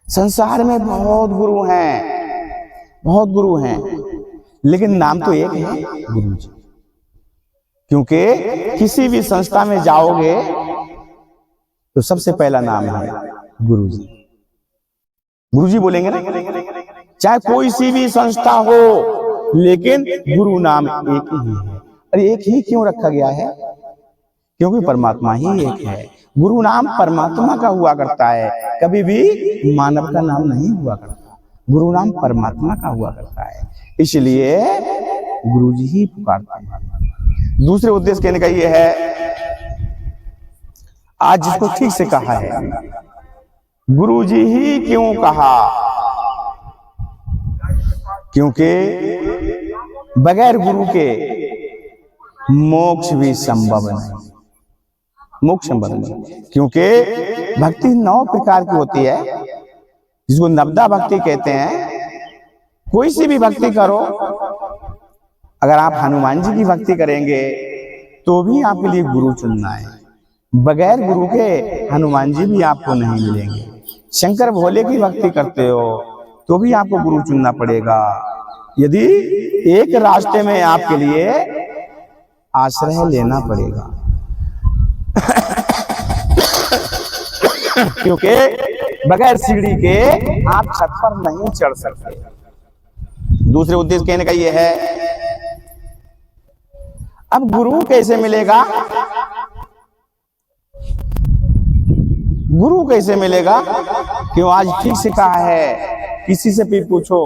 संसार में बहुत गुरु हैं, बहुत गुरु हैं, लेकिन नाम तो एक है, गुरु जी। क्योंकि किसी भी संस्था में जाओगे तो सबसे पहला नाम है गुरु जी। गुरु जी बोलेंगे ना, चाहे कोई सी भी संस्था हो, लेकिन गुरु नाम एक ही है। और एक ही क्यों रखा गया है? क्योंकि परमात्मा ही एक है। गुरु नाम परमात्मा का हुआ करता है, कभी भी मानव का नाम नहीं हुआ करता। गुरु नाम परमात्मा का हुआ करता है, इसलिए गुरु जी ही पुकारते हैं। दूसरे उद्देश्य कहने का यह है, आज जिसको ठीक से कहा है, गुरु जी ही क्यों कहा? क्योंकि बगैर गुरु के मोक्ष भी संभव नहीं, मोक्ष संभव नहीं। क्योंकि भक्ति 9 प्रकार की होती है, जिसको नवदा भक्ति कहते हैं। कोई सी भी भक्ति करो, अगर आप हनुमान जी की भक्ति करेंगे तो भी आपके लिए गुरु चुनना है। बगैर गुरु के हनुमान जी भी आपको नहीं मिलेंगे। शंकर भोले की भक्ति करते हो तो भी आपको गुरु चुनना पड़ेगा। यदि एक रास्ते में आपके लिए आश्रय लेना पड़ेगा क्योंकि बगैर सीढ़ी के आप छत पर नहीं चढ़ सकते। दूसरे उद्देश्य कहने का यह है, अब गुरु कैसे मिलेगा? गुरु कैसे मिलेगा? क्यों आज ठीक से कहा है, किसी से भी पूछो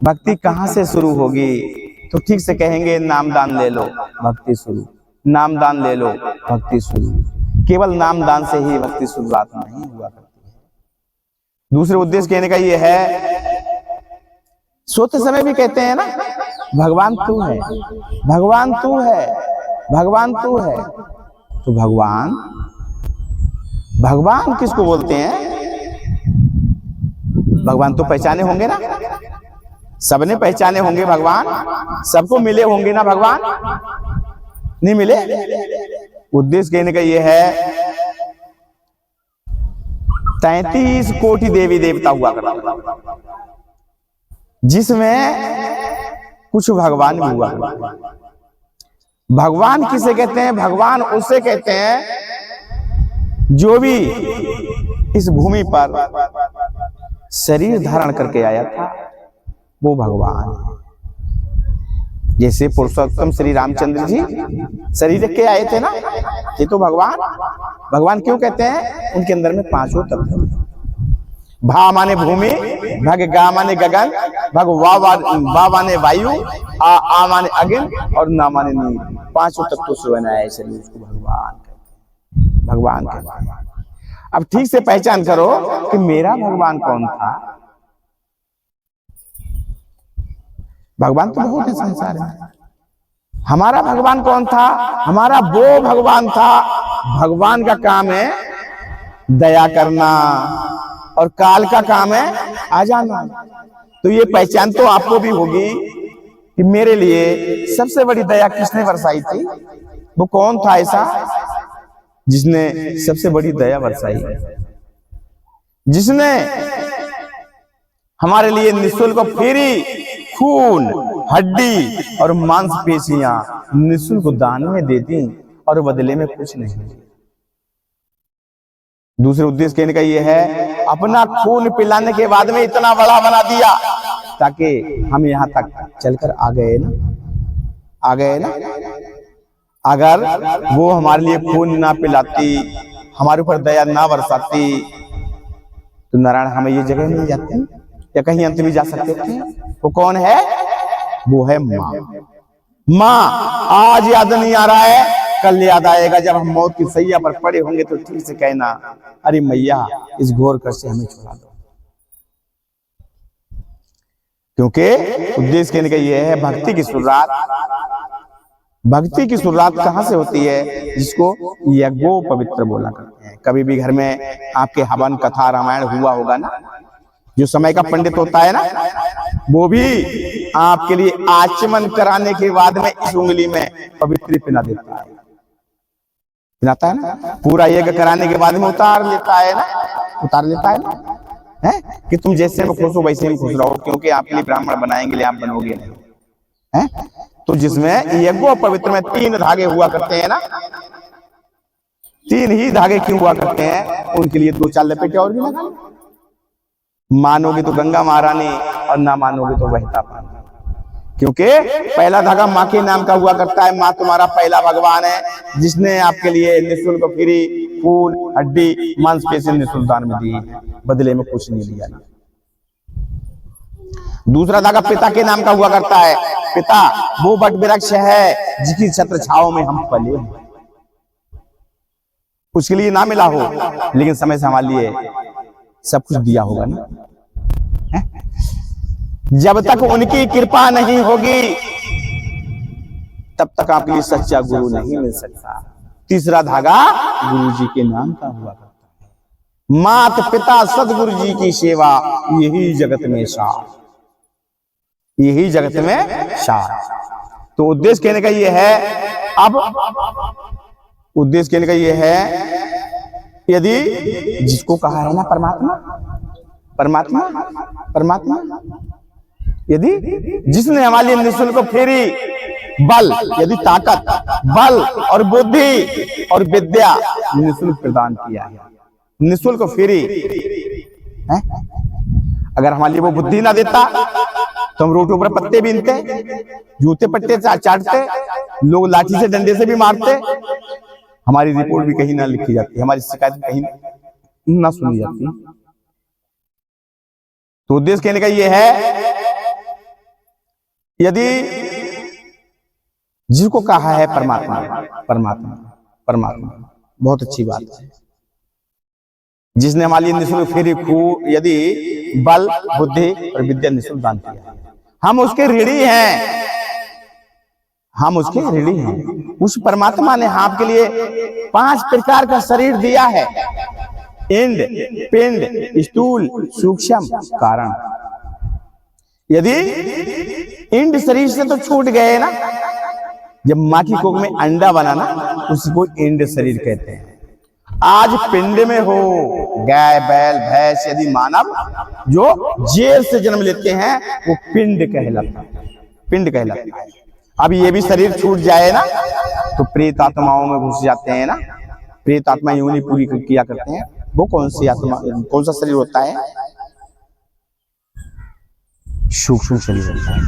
भक्ति कहां से शुरू होगी तो ठीक से कहेंगे नामदान ले लो, भक्ति शुरू। नामदान ले लो, भक्ति शुरू। केवल नामदान से ही भक्ति शुरुआत नहीं हुआ करती है। दूसरे उद्देश्य कहने का यह है, सोते समय भी कहते हैं ना, भगवान तू है, भगवान तू है, भगवान तू है। तो भगवान किसको बोलते हैं? भगवान तो पहचाने होंगे ना, सबने पहचाने होंगे भगवान, सबको मिले होंगे ना भगवान, नहीं मिले? उद्देश्य कहने का यह है, 33 कोटि देवी देवता हुआ करता, जिसमें कुछ भगवान भी हुआ करता। भगवान किसे कहते हैं? भगवान उसे कहते हैं जो भी इस भूमि पर शरीर धारण करके आया था, वो भगवान है। जैसे पुरुषोत्तम श्री रामचंद्र जी शरीर के आए थे ना, ये तो भगवान क्यों कहते हैं? उनके अंदर में 5 तत्व, भा माने भूमि, भग गा माने गगन, भग वा माने वायु, आ माने अग्नि और ना माने नीर। 5 तत्वों से बनाया है शरीर, उसको भगवान कहते हैं। अब ठीक से पहचान करो कि मेरा भगवान कौन था। भगवान तो बहुत है संसार में, हमारा भगवान कौन था? हमारा वो भगवान था। भगवान का काम है दया करना और काल का काम है आ जाना। तो ये पहचान तो आपको भी होगी कि मेरे लिए सबसे बड़ी दया किसने बरसाई थी? वो कौन था ऐसा जिसने सबसे बड़ी दया बरसाई? जिसने हमारे लिए निःशुल्क फ्री खून, हड्डी और मांसपेशियां निःशुल्क दान में दे दी और बदले में कुछ नहीं। दूसरे उद्देश्य कहने का यह है, अपना खून पिलाने के बाद में इतना बड़ा बना दिया ताकि हम यहां तक चलकर आ गए ना। अगर वो हमारे लिए खून ना पिलाती, हमारे ऊपर दया ना बरसाती, तो नारायण हमें ये जगह मिल जाती या कहीं अंत भी जा सकते थे। वो कौन है? वो है माँ। आज याद नहीं आ रहा है, कल याद आएगा। जब हम मौत की सैया पर पड़े होंगे तो ठीक से कहना, अरे मैया इस घोर कष्ट से हमें छुड़ा दो। क्योंकि उद्देश्य कहने का यह है, भक्ति की शुरुआत कहां से होती है? जिसको यज्ञोपवित्र बोला करते हैं। कभी भी घर में आपके हवन कथा रामायण हुआ होगा ना, जो समय का पंडित होता है ना, वो भी आपके लिए आचमन कराने के बाद में इस उंगली में पवित्र पिना देता है, पिनाता है ना। पूरा यज्ञ कराने के बाद में उतार लेता है ना। है कि तुम जैसे में खुश हो वैसे में खुश रहो, क्योंकि आपके लिए ब्राह्मण बनाएंगे, आप बनोगे नहीं है। तो जिसमें यज्ञ पवित्र में 3 धागे हुआ करते हैं ना, 3 ही धागे क्यों हुआ करते हैं, उनके लिए 2-4 लपेटे और भी लगा। मानोगे तो गंगा महारानी और ना मानोगे तो बहता पानी, क्योंकि पहला धागा माँ के नाम का हुआ करता है। माँ तुम्हारा पहला भगवान है, जिसने आपके लिए निःशुल्क फ्री खून हड्डी मांसपेशी निःशुल्क दान में दी, बदले में कुछ नहीं लिया। दूसरा धागा पिता के नाम का हुआ करता है। पिता वो वट वृक्ष है जिसकी छत्र छाओ में हम पले, उसके लिए ना मिला हो लेकिन समय से हमारे लिए सब कुछ दिया होगा ना। जब तक उनकी कृपा नहीं होगी तब तक आपके लिए सच्चा गुरु नहीं मिल सकता। तीसरा धागा गुरु जी के नाम का हुआ करता है। मात पिता सदगुरु जी की सेवा, यही जगत में सार, यही जगत में सार। तो उद्देश्य कहने का ये है, अब उद्देश्य कहने का ये है, यदि जिसको कहा है ना परमात्मा, परमात्मा परमात्मा, यदि जिसने हमारे लिए निःशुल्क फेरी बल, यदि ताकत बल और बुद्धि और विद्या निःशुल्क प्रदान किया है, निःशुल्क फेरी है। अगर हमारे लिए वो बुद्धि ना देता तो हम रोटों पर पत्ते बीनते, जूते पट्टे चाटते, लोग लाठी से डंडे से भी मारते, हमारी रिपोर्ट भी कहीं ना लिखी जाती, हमारी शिकायत कहीं ना सुनी जाती। तो उद्देश्य कहने का यह है, यदि जिसको कहा है परमात्मा परमात्मा परमात्मा, बहुत अच्छी बात है, जिसने हमारे लिए निःशुल्क फेरी खून यदि बल बुद्धि और विद्या निःशुल्क दान किया, हम उसके ऋणी हैं, हम उसके ऋणी हैं। उस परमात्मा ने आपके लिए 5 प्रकार का शरीर दिया है, इंड पिंड स्थूल सूक्ष्म कारण। यदि इंड शरीर से तो छूट गए ना, जब माँ की कोख में अंडा बना ना, उसको इंड शरीर कहते हैं। आज पिंड में हो गाय बैल भैंस, यदि मानव जो जेल से जन्म लेते हैं वो पिंड कहलाता है, पिंड कहलाता है। अब ये भी शरीर छूट जाए ना तो प्रेत आत्माओं में घुस जाते हैं ना, प्रेत आत्मा योनि पूरी किया करते हैं। वो कौन सी आत्मा, कौन सा शरीर होता है, सूक्ष्म शरीर होता है।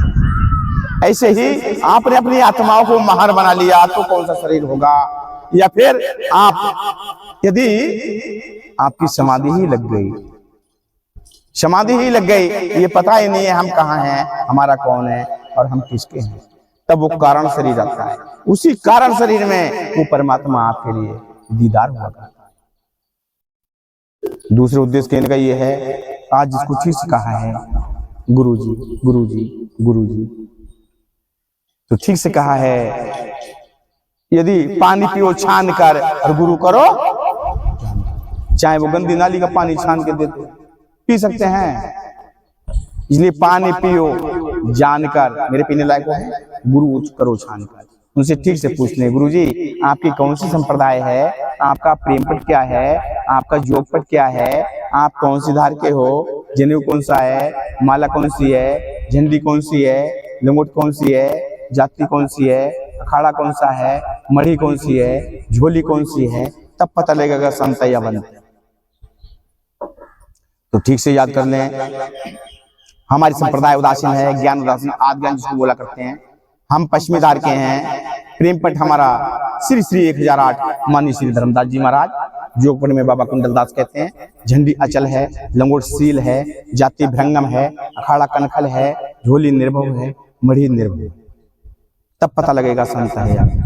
ऐसे ही आपने अपनी आत्माओं को महार बना लिया तो कौन सा शरीर होगा, या फिर आप यदि आपकी समाधि ही लग गई, समाधि ही लग गई, ये पता ही नहीं है हम कहाँ हैं, हमारा कौन है और हम किसके हैं, तब वो कारण शरीर आता है। उसी कारण शरीर में वो परमात्मा आपके लिए दीदार हुआ करता है। दूसरे उद्देश्य कहने का ये है, आज जिसको ठीक से कहा है गुरुजी गुरुजी गुरुजी, तो ठीक से कहा है, यदि पानी पियो छान कर और गुरु करो, चाहे वो गंदी नाली का पानी छान के दे पी सकते हैं, इसलिए पानी पियो जानकर मेरे पीने लायक है, गुरु करो छानकर। उनसे ठीक से पूछ लें, गुरुजी आपकी कौन सी संप्रदाय है, आपका प्रेम पट क्या है, आपका योग पट क्या है, आप कौन सी धार के हो, जनेऊ कौन सा है, माला कौन सी है, झंडी कौन सी है, लंगोट कौन सी है, जाति कौन सी है, अखाड़ा कौन सा है, मढ़ी कौन सी है, झोली कौन सी है, तब पता लगेगा संत या बंत। तो ठीक से याद कर लें, हमारी संप्रदाय उदासीन है, ज्ञान उदासीन, आदि ज्ञान जिसको बोला करते हैं। हम पश्चिमी धार के हैं, प्रेम पट हमारा श्री श्री 1008 माननीय श्री धर्मदास जी महाराज, जोगपट में बाबा कुंडलदास कहते हैं। झंडी अचल है, लंगोट सील है, जाति भृंगम है, अखाड़ा कनखल है, झोली निर्भव है, मढ़ी निर्भव, तब पता लगेगा संत है।